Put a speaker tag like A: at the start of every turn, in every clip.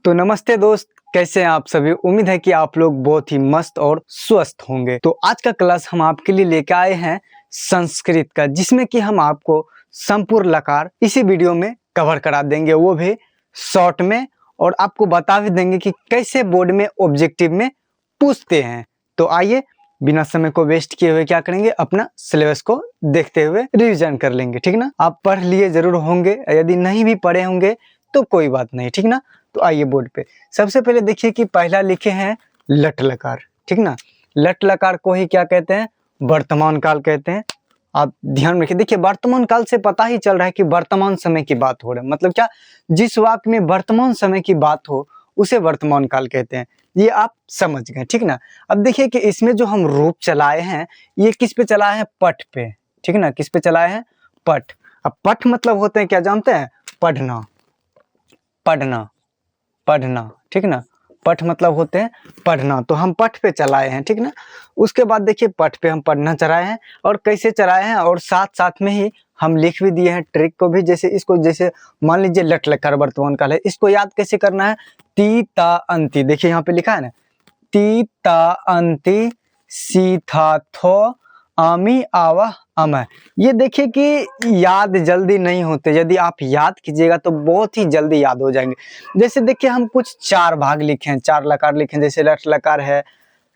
A: तो नमस्ते दोस्त, कैसे हैं आप सभी। उम्मीद है कि आप लोग बहुत ही मस्त और स्वस्थ होंगे। तो आज का क्लास हम आपके लिए लेके आए हैं संस्कृत का, जिसमें कि हम आपको संपूर्ण लकार इसी वीडियो में कवर करा देंगे, वो भी शॉर्ट में, और आपको बता भी देंगे कि कैसे बोर्ड में ऑब्जेक्टिव में पूछते हैं। तो आइए बिना समय को वेस्ट किए हुए क्या करेंगे, अपना सिलेबस को देखते हुए रिवीजन कर लेंगे, ठीक ना। आप पढ़ लिए जरूर होंगे, यदि नहीं भी पढ़े होंगे तो कोई बात नहीं, ठीक ना। तो आइए बोर्ड पे सबसे पहले देखिए कि पहला लिखे हैं लट लकार, ठीक ना। लट लकार को ही क्या कहते हैं, वर्तमान काल कहते हैं। आप ध्यान रखिए, देखिए वर्तमान काल से पता ही चल रहा है कि वर्तमान समय की बात हो रहा है, मतलब क्या, जिस वाक्य में वर्तमान समय की बात हो उसे वर्तमान काल कहते हैं। ये आप समझ गए, ठीक ना। अब देखिए कि इसमें जो हम रूप चलाए हैं, ये किस पे चलाए हैं, पठ पे, ठीक ना। किस पे चलाए हैं, पठ। अब पठ मतलब होते हैं क्या, जानते हैं, पढ़ना, पढ़ना, पढ़ना, ठीक ना। पठ मतलब होते हैं पढ़ना, तो हम पठ पे चलाए हैं, ठीक ना। उसके बाद देखिए पठ पे हम पढ़ना चलाए हैं, और कैसे चलाए हैं, और साथ साथ में ही हम लिख भी दिए हैं ट्रिक को भी। जैसे इसको, जैसे मान लीजिए लट लकार वर्तमान काल है, इसको याद कैसे करना है, ती ता अंति। देखिए यहाँ पे लिखा है ना, ती ता अंति सी था थो आमी आवा अमय। ये देखिए कि याद जल्दी नहीं होते, यदि आप याद कीजिएगा तो बहुत ही जल्दी याद हो जाएंगे। जैसे देखिए हम कुछ चार भाग लिखे हैं, चार लकार लिखे हैं, जैसे लट लकार है,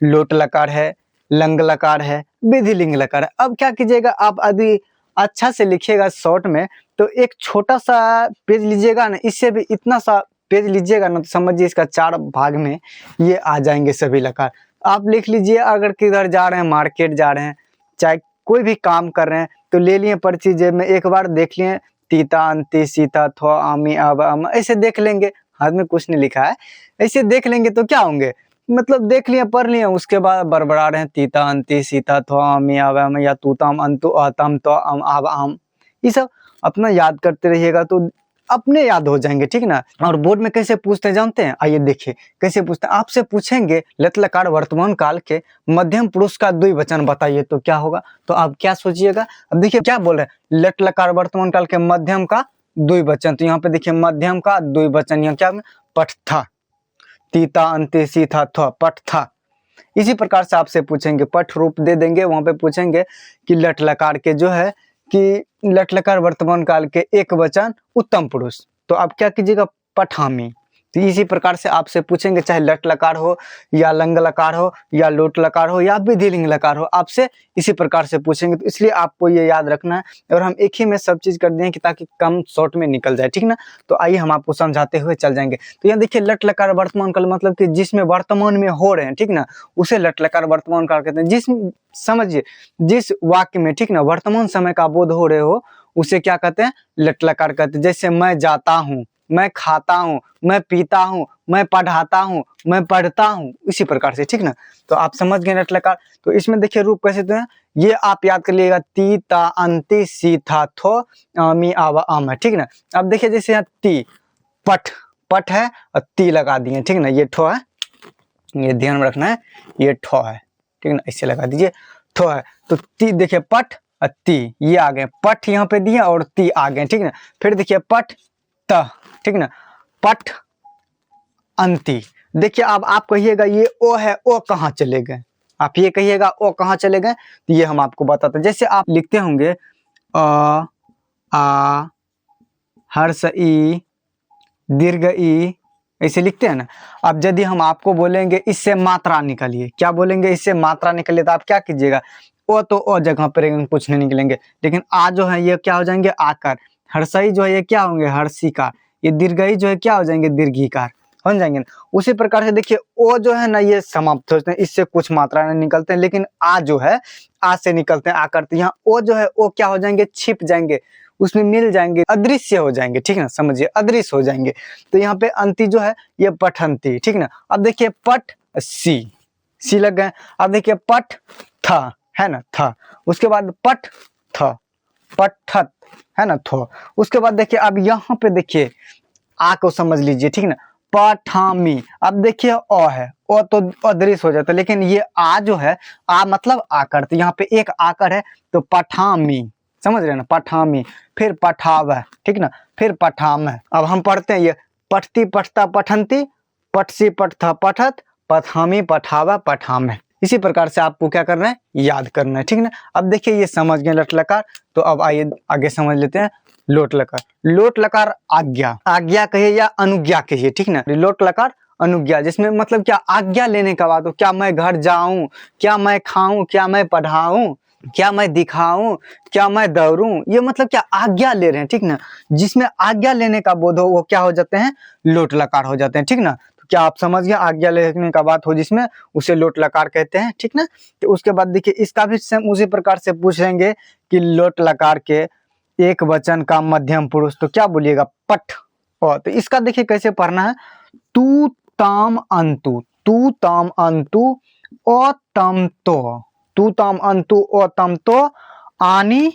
A: लोट लकार है, लंग लकार है, विधिलिंग लकार है। अब क्या कीजिएगा, आप यदि अच्छा से लिखिएगा शॉर्ट में, तो एक छोटा सा पेज लीजिएगा ना, इससे भी इतना सा पेज लीजिएगा ना, तो समझिए इसका चार भाग में ये आ जाएंगे सभी लकार। आप लिख लीजिए, अगर किधर जा रहे हैं, मार्केट जा रहे हैं, चाहे कोई भी काम कर रहे हैं, तो ले लिए पर्ची जेब में, एक बार देख लिए, तीता अंति सीता थो आमी आब अम, ऐसे देख लेंगे। हाथ में कुछ नहीं लिखा है, ऐसे देख लेंगे तो क्या होंगे, मतलब देख लिए, पढ़ लिए, उसके बाद बड़बड़ा रहे हैं, तीता अंति सीता थो आमी आब अम, या तूताम अंतु आतम तो अम आब आम। ये सब अपना याद करते रहिएगा तो अपने याद हो जाएंगे, ठीक ना। और बोर्ड में कैसे पूछते हैं जानते हैं, आइए देखिए कैसे पूछते हैं। आपसे पूछेंगे लट लकार वर्तमान काल के मध्यम पुरुष का द्विवचन बताइए, तो क्या होगा, तो आप क्या सोचिएगा। अब देखिए क्या बोल रहे हैं, लट लकार वर्तमान काल के मध्यम का द्विवचन। तो यहाँ पे देखिए मध्यम का द्विवचन, यहाँ क्या, पठ था, तीता अंत्य सी था, पठ था। इसी प्रकार से आपसे पूछेंगे, पठ रूप दे देंगे, वहां पे पूछेंगे कि लट लकार के जो है कि लट लकार वर्तमान काल के एक वचन उत्तम पुरुष, तो आप क्या कीजिएगा, पठामी। तो इसी प्रकार से आपसे पूछेंगे, चाहे लट लकार हो या लंग लकार हो या लोट लकार हो या विधिलिंग लकार हो, आपसे इसी प्रकार से पूछेंगे। तो इसलिए आपको ये याद रखना है, और हम एक ही में सब चीज कर दिए कि ताकि कम शॉर्ट में निकल जाए, ठीक ना। तो आइए हम आपको समझाते हुए चल जाएंगे। तो यहाँ देखिए लट लकार वर्तमान काल मतलब कि जिसमें वर्तमान में हो रहे हैं, ठीक ना, उसे लट लकार वर्तमान काल कहते हैं। जिस, समझिए, जिस वाक्य में, ठीक ना, वर्तमान समय का बोध हो रहे हो, उसे क्या कहते हैं, लट लकार कहते हैं। जैसे मैं जाता हूँ, मैं खाता हूँ, मैं पीता हूँ, मैं पढ़ाता हूँ, मैं पढ़ता हूँ, इसी प्रकार से, ठीक ना। तो आप समझ गए लट लकार। तो इसमें देखिए रूप कैसे तो है, ये आप याद कर लीजिएगा, ती ता अंति सी था थो आमी आवा आम है, ठीक ना। अब देखिए जैसे यहाँ ती, पठ, पठ है और ती लगा दिए, ठीक ना, ये ठो है, ये ध्यान में रखना है, ये ठो है, ठीक ना, इससे लगा दीजिए, ठो है। तो ती देखिए, पठ और ती ये आ गए, पठ यहाँ पे दिया और ती आ गए, ठीक ना। फिर देखिए पठ त, ठीक ना, पठ अंति। देखिए अब आप कहिएगा ये ओ है, ओ कहाँ चले गए, आप ये कहिएगा ओ कहाँ चले गए, तो ये हम आपको बताते हैं। जैसे आप लिखते होंगे अ आ हर्ष ई दीर्घ ई, ऐसे लिखते हैं ना। अब यदि हम आपको बोलेंगे इससे मात्रा निकालिए, क्या बोलेंगे, इससे मात्रा निकालिए, तो आप क्या कीजिएगा, ओ तो ओ जगह पर कुछ नहीं निकलेंगे, लेकिन आ जो है ये क्या हो जाएंगे, आकार। हर्षई जो है ये क्या होंगे, हर्षिकार। ये दीर्घई जो है क्या हो जाएंगे, दीर्घिकार हो जाएंगे ना। उसी प्रकार से देखिए ओ जो है ना, ये समाप्त होते हैं, इससे कुछ मात्रा नहीं निकलते हैं, लेकिन आ जो है, आ से निकलते हैं आकर। तो यहाँ ओ जो है, ओ क्या हो जाएंगे, छिप जाएंगे, उसमें मिल जाएंगे, अदृश्य हो जाएंगे, ठीक ना, समझिए अदृश्य हो जाएंगे। तो यहाँ पे अंति जो है ये पठंती, ठीक ना। अब देखिए पठ सी, सी लग गए। अब देखिए पठ था, है ना, था। उसके बाद पठ था, पठत, है ना, थो। उसके बाद देखिए अब यहाँ पे देखिए आ को समझ लीजिए, ठीक ना, पठामी। अब देखिए ओ है, ओ तो अदृश्य हो जाता है, लेकिन ये आ जो है, आ मतलब आकर, तो यहाँ पे एक आकर है, तो पठामी, समझ रहे हैं ना, पठामी। फिर पठाव, ठीक ना, फिर पठाम। अब हम पढ़ते हैं ये पठती, पठता, पठंती पटसी पटथा पठत, पठामी पठावा पठामे। इसी प्रकार से आपको क्या करना है, याद करना है, ठीक ना। अब देखिए ये समझ गए लट लकार, तो अब आइए आगे समझ लेते हैं लोट लकार। लोट लकार आज्ञा, आज्ञा कहिए या अनुज्ञा कहिए, ठीक ना। लोट लकार अनुज्ञा, जिसमें मतलब क्या आज्ञा लेने का बात हो, क्या मैं घर जाऊं, क्या मैं खाऊं, क्या मैं पढ़ाऊं, क्या मैं दिखाऊं, क्या मैं दौड़ूं, ये मतलब क्या आज्ञा ले रहे हैं, ठीक ना। जिसमें आज्ञा लेने का बोध हो वो क्या हो जाते हैं, लोट लकार हो जाते हैं, ठीक ना। तो क्या आप समझ गए, आज्ञा लेने का बात हो जिसमें, उसे लोट लकार कहते हैं, ठीक ना। तो उसके बाद देखिए इसका भी सेम उसी प्रकार से पूछेंगे कि लोट लकार के एक वचन का मध्यम पुरुष, तो क्या बोलिएगा, पठ। और तो इसका देखिए कैसे पढ़ना है, तू ताम अंतु, तू ताम अंतु ओ तम तो, तू ताम अंतु ओ तम तो, आनी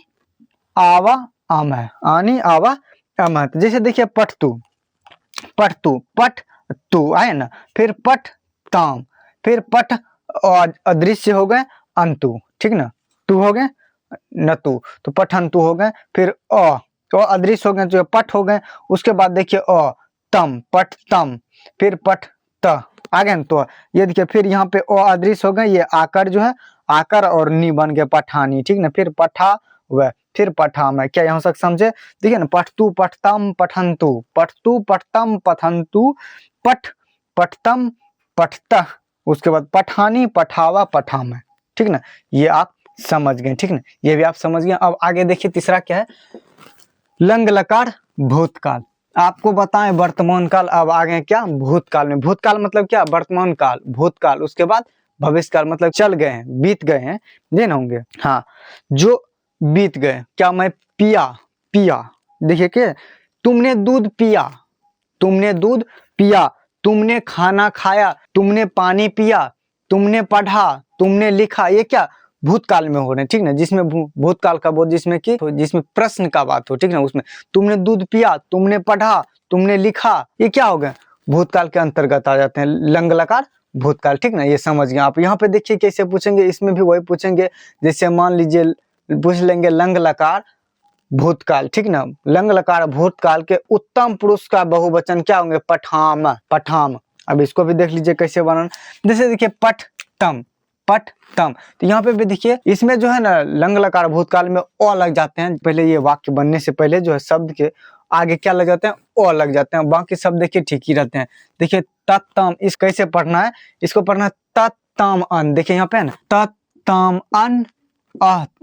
A: आवा अम है, आनी आवा अम है। तो जैसे देखिए पठ तू, पठ तू, पठ तू आए ना, फिर पठ ताम, फिर पठ और अदृश्य हो गए अंतु, ठीक ना, तू हो गए न तू, तो पठन तू हो गए, फिर तो अदृश्य हो गए जो पठ हो गए। उसके बाद देखिए तम, पठ तम, फिर पठ त आ गए ना। तो ये देखिए फिर यहाँ पे अदृश्य हो गए, ये आकर जो है आकर और नी बन गए पठानी, ठीक ना। फिर पठा व, फिर पठा में, क्या यहाँ तक समझे, देखिए ना, पठतु पठतम पठंतु, पठतु पठतम पठंतु, पठ पठतम पठत, उसके बाद पठानी पठावा पठाम, ठीक ना। ये आप समझ गए, ठीक ना, ये भी आप समझ गए। अब आगे देखिए तीसरा क्या है, लंग लकार भूतकाल। आपको बताएं वर्तमान काल, अब आगे क्या, भूतकाल में। भूतकाल मतलब क्या, वर्तमान काल, भूतकाल, उसके बाद भविष्य काल मतलब चल गए हैं, बीत गए हैं, ये ना होंगे, हाँ जो बीत गए। क्या मैं पिया, पिया, देखिए क्या, तुमने दूध पिया, तुमने दूध पिया, तुमने खाना खाया, तुमने पानी पिया, तुमने पढ़ा, तुमने लिखा, ये क्या भूतकाल में हो रहे हैं, ठीक ना। जिसमें भूतकाल का बोध, जिसमें कि तो जिसमें प्रश्न का बात हो, ठीक ना। उसमें तुमने दूध पिया, तुमने पढ़ा, तुमने लिखा, ये क्या हो गया, भूतकाल के अंतर्गत आ जाते हैं, लंग लकार भूतकाल, ठीक ना। ये समझ गए आप। यहाँ पे देखिए कैसे पूछेंगे, इसमें भी वही पूछेंगे, जैसे मान लीजिए पूछ लेंगे लंग लकार भूतकाल, ठीक ना। लंग लकार भूतकाल के उत्तम पुरुष का बहुवचन क्या होंगे, पठाम, पठाम। अब इसको भी देख लीजिए कैसे बनाना, जैसे देखिए पठ तम, पठ तम। तो यहाँ पे भी देखिए इसमें जो है ना लंग लकार भूतकाल में ओ लग जाते हैं, पहले ये वाक्य बनने से पहले जो है शब्द के आगे क्या लग जाते हैं, ओ लग जाते हैं, बाकी शब्द देखिए ठीक ही रहते हैं। देखिए तत्तम, इस कैसे पढ़ना है, इसको पढ़ना है तत्तम अन, देखिए यहाँ पे है ना तत्तम अन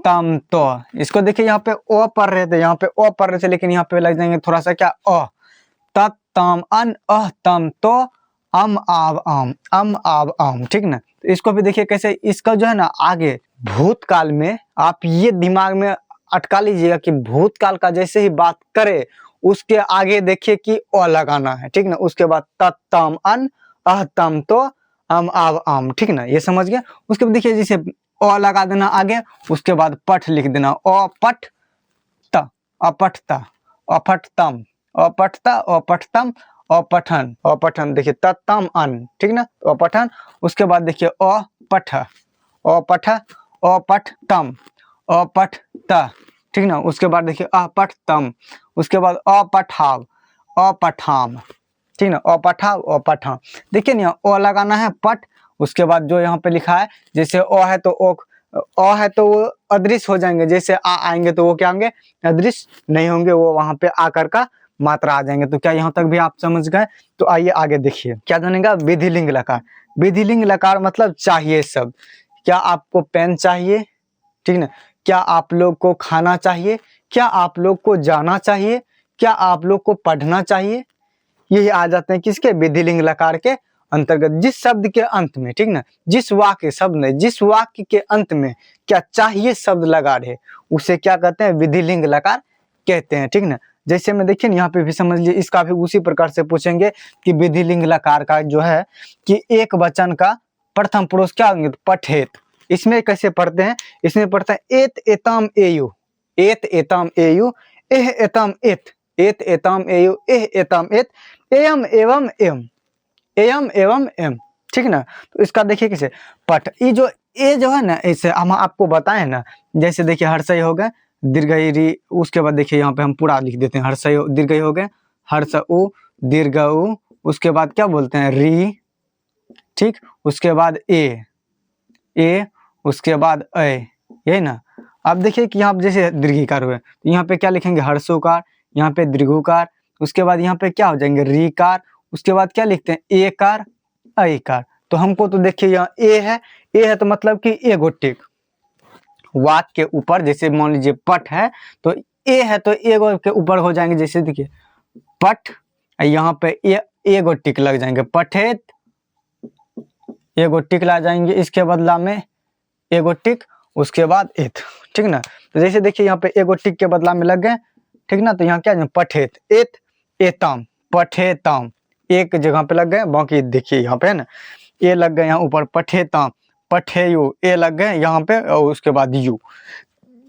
A: तम तो, इसको देखिए यहाँ पे ओ पढ़ रहे थे, यहाँ पे ओ पढ़ रहे थे, लेकिन यहाँ पे लग जाएंगे थोड़ा सा क्या तत्तम अन तम तो, अम आव आम, ठीक ना। तो इसको भी देखिए कैसे, इसका जो है ना आगे भूतकाल में आप ये दिमाग में अटका लीजिएगा कि भूतकाल का जैसे ही बात करे उसके आगे देखिए कि ओ लगाना है, ठीक ना। उसके बाद तत्तम अन तम तो, अम आव आम, ठीक ना, ये समझ गया। उसके बाद देखिए जैसे ओ लगा देना आगे, उसके बाद पठ लिख देना, ओ पठ त, अपठता, अपठतम, अपठता, अपठतम, अपठन, अपठन, देखिए तत्तम अन, ठीक ना, अपठन। उसके बाद देखिए अपठ, अपठ, अपठतम, अपठत, ठीक ना। उसके बाद देखिए अपठतम, उसके बाद अपठाव, अपठाम, ठीक ना, अपठाव, अपठाम। देखिए ना ओ लगाना है पठ, उसके बाद जो यहाँ पे लिखा है, जैसे ओ है तो ओ है तो वो अदृश्य हो जाएंगे, जैसे आ आएंगे तो वो क्या होंगे, अदृश्य नहीं होंगे, वो वहां पे आकर का मात्रा आ जाएंगे। तो क्या यहाँ तक भी आप समझ गए। तो आइए आगे देखिए क्या जानेगा, विधिलिंग लकार। विधिलिंग लकार मतलब चाहिए शब्द, क्या आपको पेन चाहिए, ठीक ना, क्या आप लोग को खाना चाहिए, क्या आप लोग को जाना चाहिए, क्या आप लोग को पढ़ना चाहिए, यही आ जाते हैं किसके, विधिलिंग लकार के अंतर्गत। जिस शब्द के अंत में, ठीक ना, जिस वाक्य शब्द ने जिस वाक्य के अंत में क्या चाहिए शब्द लगा रहे, उसे क्या कहते हैं, विधिलिंग लकार कहते हैं, ठीक ना। जैसे में देखिए यहाँ पे भी समझ लीजिए, इसका भी उसी प्रकार से पूछेंगे कि विधिलिंग लकार का जो है कि एक वचन का प्रथम पुरुष क्या होंगे, पठेत। इसमें कैसे पढ़ते हैं, इसमें पढ़ते हैं एत एतम एयु, एत एतम एयु, एह एतम एत, एत एतम एयु, एह एतम एत, एयम एवं एम, एयम एवं एम, ठीक ना। तो इसका देखिए कैसे पठ, ये जो है ना, ऐसे हम आपको बताएं ना, जैसे देखिए हर्षय हो गए, दीर्घई री, उसके बाद देखिए यहाँ पे हम पूरा लिख देते हैं, हर्षय दीर्घई हो गए, हर्ष उ दीर्घ उ उसके बाद क्या बोलते हैं री, ठीक, उसके बाद ए, उसके बाद अय, यही ना। अब देखिए कि यहाँ पे जैसे दीर्घिकार हुए तो यहाँ पे क्या लिखेंगे हर्षोकार, यहाँ पे दीर्घोकार, उसके बाद यहाँ पे क्या हो जाएंगे रीकार, उसके बाद क्या लिखते हैं एकार अयकार। तो हमको तो देखिए यहाँ ए है तो मतलब कि ए गोटिक वाक के ऊपर, जैसे मान लीजिए पट है तो ए है तो ए के ऊपर हो जाएंगे, जैसे देखिए पट, यहाँ पे ए गो टिक लग जाएंगे पठेत, ए गो टिक ला जाएंगे, इसके बदला में ए गो टिक, उसके बाद एथ, ठीक ना। तो जैसे देखिए यहाँ पे ए गो टिक के बदला में लग गए, ठीक ना। तो यहाँ क्या पठेत एथ एतम पठेतम, एक जगह पे लग गए, बाकी देखिए यहाँ पे है ना ए लग गए यहाँ ऊपर पठेतम पठेयु, ए लग गए यहाँ पे और उसके बाद यू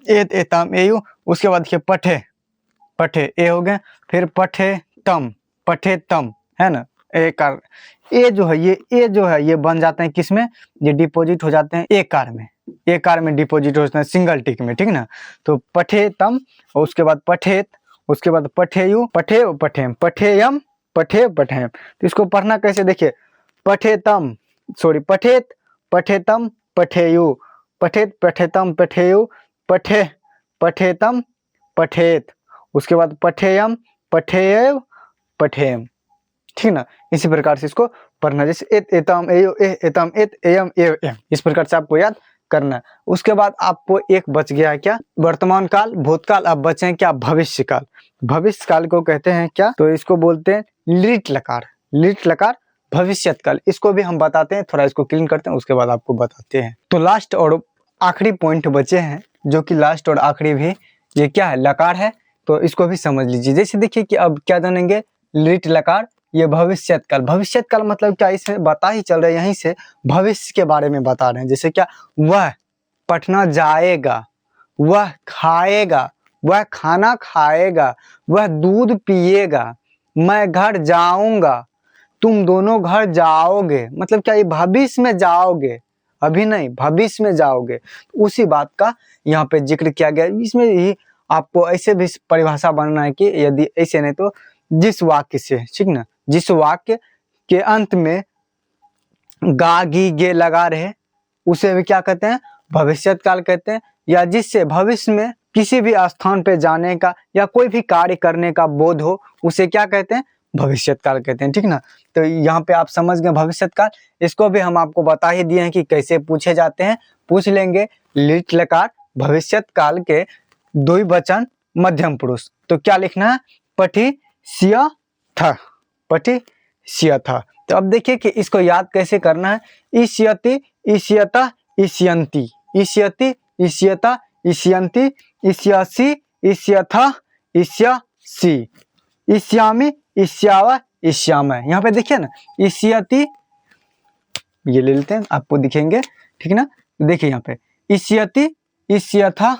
A: एत एतम एयु, उसके बाद देखिए पठे ए हो गए, फिर पठेतम है ना। ए कार ए जो है ये बन जाते हैं किसमें, ये डिपॉजिट हो जाते हैं ए कार में डिपॉजिट हो जाते हैं सिंगल टिक में, ठीक ना। तो पठेतम और उसके बाद पठेत, उसके बाद पठेयु पठेयम तो इसको पढ़ना कैसे देखिए पठेतम पठेत पठेतम पठेयु पठेत पठेतम पठेयु पठेतम पठेत, उसके बाद पठेयम पठेयम, ठीक ना। इसी प्रकार से इसको पढ़ना, जैसे एत एतम एयो एतम एत एयम एम, इस प्रकार से आपको याद करना है। उसके बाद आपको एक बच गया क्या वर्तमान काल भूतकाल, अब बचे क्या भविष्य काल। भविष्य काल को कहते हैं क्या, तो इसको बोलते हैं लिट लकार भविष्यत काल। इसको भी हम बताते हैं, थोड़ा इसको क्लीन करते हैं उसके बाद आपको बताते हैं। तो लास्ट और आखिरी पॉइंट बचे हैं, जो कि लास्ट और आखिरी भी ये क्या है लकार है, तो इसको भी समझ लीजिए। जैसे देखिए कि अब क्या जानेंगे लिट लकार, ये भविष्यत काल मतलब क्या, इसमें बता ही चल रहा है यहीं से भविष्य के बारे में बता रहे हैं। जैसे क्या वह पटना जाएगा, वह खाएगा, वह खाना खाएगा, वह दूध पिएगा, मैं घर जाऊंगा, तुम दोनों घर जाओगे, मतलब क्या ये भविष्य में जाओगे, अभी नहीं भविष्य में जाओगे। उसी बात का यहाँ पे जिक्र किया गया। इसमें ही आपको ऐसे भी परिभाषा बनना है कि यदि ऐसे नहीं तो जिस वाक्य से, ठीक ना, जिस वाक्य के अंत में गा गी गे लगा रहे उसे भी क्या कहते हैं भविष्यत काल कहते हैं, या जिससे भविष्य में किसी भी स्थान पे जाने का या कोई भी कार्य करने का बोध हो उसे क्या कहते हैं भविष्यत काल कहते हैं, ठीक ना। तो यहाँ पे आप समझ गए भविष्यत काल। इसको भी हम आपको बता ही दिए हैं कि कैसे पूछे जाते हैं, पूछ लेंगे लिट लकार भविष्यत काल के द्विवचन मध्यम पुरुष। तो क्या लिखना है पठिष्यथ। तो अब देखिए कि इसको याद कैसे करना है, इष्यति इष्यता इष्यन्ति इष्यति इष्यता इष्यन्ति इष्यसि इष्यथ इष्यसि इष्यामि इष्याव इष्यामय। यहाँ पे देखिए ना इष्यति, ये ले लेते हैं आपको दिखेंगे, ठीक ना। देखिए यहाँ पे इष्यति इष्यथा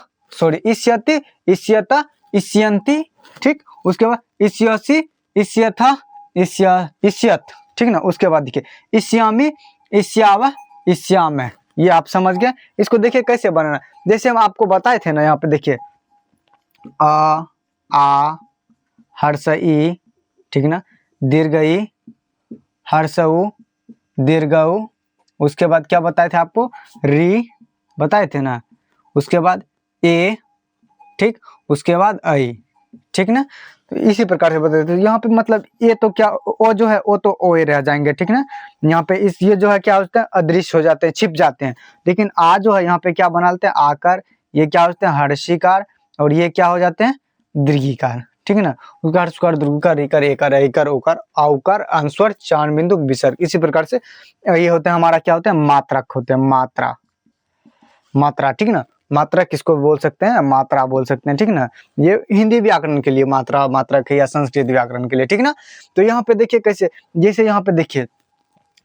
A: इष्यति इष्यता इष्यन्ति, ठीक। उसके बाद इष्यसि इष्यथा इष्यत, ठीक ना। उसके बाद देखिए इष्यामि इष्याव इष्यामय, ये आप समझ गए। इसको देखिए कैसे बनाना, जैसे हम आपको बताए थे ना, यहाँ पे देखिए आ हर्ष ई, ठीक ना, दीर्घ ई हर्षऊ दीर्घऊ, उसके बाद क्या बताए थे आपको री बताए थे ना, उसके बाद ए, ठीक, उसके बाद आई, ठीक ना। तो इसी प्रकार से बताते थे। यहाँ पे मतलब ये तो क्या ओ जो है वो तो ओ ही रह जाएंगे, ठीक ना। यहाँ पे इस ये जो है क्या होता है अदृश्य हो जाते हैं, छिप जाते हैं। लेकिन आ जो है यहाँ पे क्या बनाते हैं आकार, ये क्या होते हैं हर्षिकार, और ये क्या हो जाते हैं दीर्घिकार, ठीक है ना। उसका हर्षकार दीर्घिकार इकार एकार ऐकार ओकार औकार अनुस्वर चार बिंदु विसर्ग, इसी प्रकार से ये होते हैं हमारा क्या होते हैं मात्रक होते हैं, मात्रा, ठीक ना। मात्रा किसको बोल सकते हैं मात्रा बोल सकते हैं, ठीक ना। ये हिंदी व्याकरण के लिए मात्रा मात्रक है, या संस्कृत व्याकरण के लिए, ठीक ना। तो यहाँ पे देखिए कैसे, जैसे यहाँ पे देखिए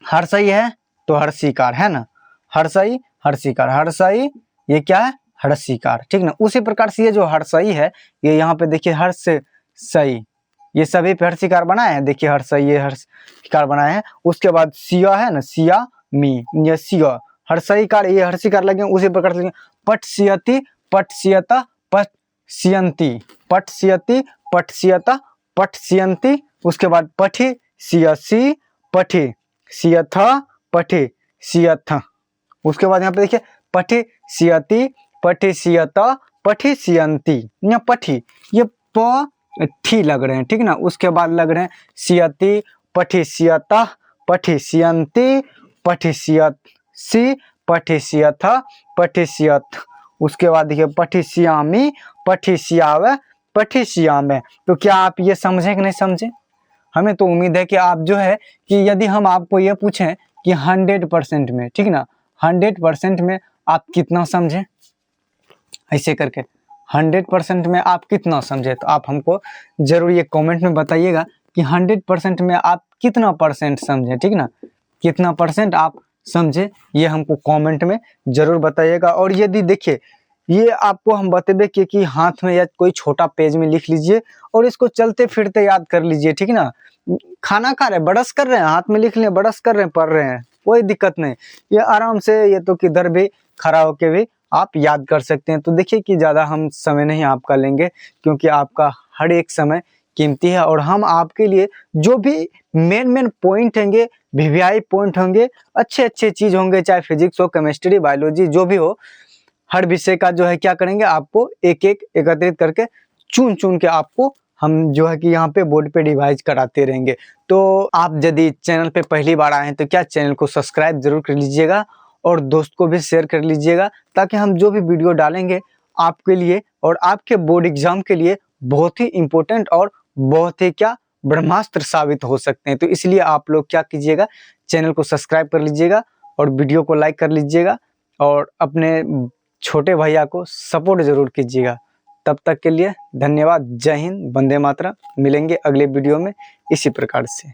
A: हर्षई है तो हर्षिकार है ना, हर्षई हर्षिकार, हर्षई ये क्या है हर्षिकार, ठीक ना। उसी प्रकार से ये जो हर्षई है ये यहाँ पे देखिए हर्ष सई, ये सभी पे हर्षिकार बनाए हैं, देखिए हर्षई ये हर्षिकार बनाए हैं। उसके बाद सिया है ना, सिया मी, ये सिया हर्षिकार, ये हर्षिकार लगे। उसी प्रकार से पठस्यति पठस्यता पठस्यन्ति पठस्यति पठस्यता पठस्यन्ति, उसके बाद पठि सियसी पठी, सियथ पठी सियथ। उसके बाद यहाँ पे देखिए पठी सियती, पठी सियत, पठी सियंती। यहाँ पठी ये प ठी लग रहे हैं, ठीक ना। उसके बाद लग रहे हैं सियती, पठी सियत, पठी सियंती, पठी सियसी, पठी सियथ, पठी सियत। उसके बाद देखिए पठी सियामी, पठी सियावे, पठी सियामे। तो क्या आप ये समझे कि नहीं समझे? हमें तो उम्मीद है कि आप जो है कि यदि हम आपको ये पूछें कि 100% में, ठीक ना, 100% में आप कितना समझे, ऐसे करके 100% में आप कितना समझे, तो आप हमको जरूर ये कमेंट में बताइएगा कि 100% में आप कितना परसेंट समझे, ठीक ना, कितना परसेंट आप समझे, ये हमको कमेंट में जरूर बताइएगा। और यदि देखिए ये आपको हम बतेबे कि हाथ में या कोई छोटा पेज में लिख लीजिए और इसको चलते फिरते याद कर लीजिए, ठीक ना। खाना खा रहे हैं, ब्रश कर रहे हैं, हाथ में लिख लिए, ब्रश कर रहे हैं, पढ़ रहे हैं, कोई दिक्कत नहीं, ये आराम से ये तो किधर भी खड़ा होके भी आप याद कर सकते हैं। तो देखिए कि ज़्यादा हम समय नहीं आपका लेंगे, क्योंकि आपका हर एक समय कीमती है और हम आपके लिए जो भी मेन पॉइंट होंगे, वीवीआई पॉइंट होंगे, अच्छे चीज़ होंगे, चाहे फिजिक्स हो, केमिस्ट्री, बायोलॉजी, जो भी हो, हर विषय का जो है क्या करेंगे, आपको एक एकत्रित करके चुन के आपको हम जो है कि यहाँ पे बोर्ड पे डिवाइस कराते रहेंगे। तो आप यदि चैनल पे पहली बार आए हैं तो क्या चैनल को सब्सक्राइब जरूर कर लीजिएगा और दोस्त को भी शेयर कर लीजिएगा, ताकि हम जो भी वीडियो डालेंगे आपके लिए और आपके बोर्ड एग्जाम के लिए बहुत ही इम्पोर्टेंट और बहुत ही क्या ब्रह्मास्त्र साबित हो सकते हैं। तो इसलिए आप लोग क्या कीजिएगा, चैनल को सब्सक्राइब कर लीजिएगा और वीडियो को लाइक कर लीजिएगा और अपने छोटे भैया को सपोर्ट जरूर कीजिएगा। तब तक के लिए धन्यवाद। जय हिंद, वंदे मातरम। मिलेंगे अगले वीडियो में इसी प्रकार से।